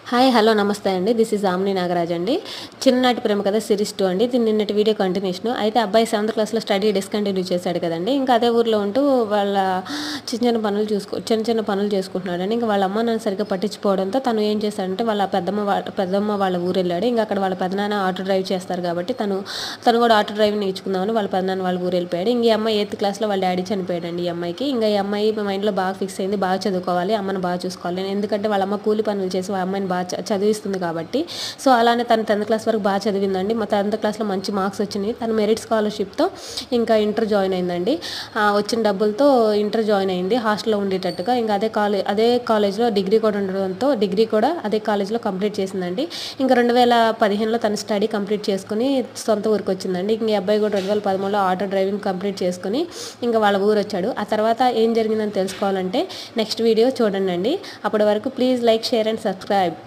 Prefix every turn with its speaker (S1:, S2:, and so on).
S1: Hi hello నమస్తే అండి. This is omni Nagaraj అండి. చిన్ననాటి ప్రేమ కథ సిరీస్ 2 అండి. ఇది నిన్నటి వీడియో కంటిన్యూషన్. అయితే అబ్బాయి 7th క్లాస్లో స్టడీ డిస్కంటిన్యూ చేశాడు కదండి. ఇంకా అదే ఊర్లో ఉంటూ వాళ్ళ చిన్న చిన్న పనులు చేసుకుంటున్నాడండి. ఇంకా వాళ్ళ అమ్మ నాన్న సరిగ్గా పట్టించుకోవడంతో తను ఏం చేశాడంటే వాళ్ళ పెద్దమ్మ వాళ్ళ ఊరు వెళ్ళాడు. ఇంకా అక్కడ వాళ్ళ పెదనాన్న ఆటో డ్రైవ్ చేస్తారు కాబట్టి తను కూడా ఆటో డ్రైవింగ్ నేర్చుకుందామని వాళ్ళ పెదనాన్న వాళ్ళ ఊరు వెళ్ళిపోయాడు. ఇంక ఈ అమ్మాయి 8th క్లాస్లో వాళ్ళ డాడీ చనిపోయాడండి. ఈ అమ్మాయికి ఇంకా ఈ అమ్మాయి మైండ్లో బాగా ఫిక్స్ అయింది, బాగా చదువుకోవాలి, అమ్మని బాగా చూసుకోవాలి. ఎందుకంటే వాళ్ళ అమ్మ కూలి పనులు చేసి వాళ్ళ అమ్మాయిని బాగా చదివిస్తుంది కాబట్టి. సో అలానే తను 10th క్లాస్ వరకు బాగా చదివిందండి. మా 10th క్లాస్లో మంచి మార్క్స్ వచ్చినాయి. తను మెరిట్ స్కాలర్షిప్తో ఇంకా ఇంటర్ జాయిన్ అయిందండి. వచ్చిన డబ్బులతో ఇంటర్ జాయిన్ అయింది హాస్టల్లో ఉండేటట్టుగా. ఇంకా అదే కాలేజ్లో డిగ్రీ కూడా ఉండడంతో డిగ్రీ కూడా అదే కాలేజ్లో కంప్లీట్ చేసిందండి. ఇంకా 2015లో తన స్టడీ కంప్లీట్ చేసుకుని సొంత ఊరికి వచ్చిందండి. ఇంక ఈ అబ్బాయి కూడా 2013లో ఆటో డ్రైవింగ్ కంప్లీట్ చేసుకుని ఇంకా వాళ్ళ ఊరు వచ్చాడు. ఆ తర్వాత ఏం జరిగిందని తెలుసుకోవాలంటే నెక్స్ట్ వీడియో చూడండి. అప్పటి వరకు please like, share and subscribe.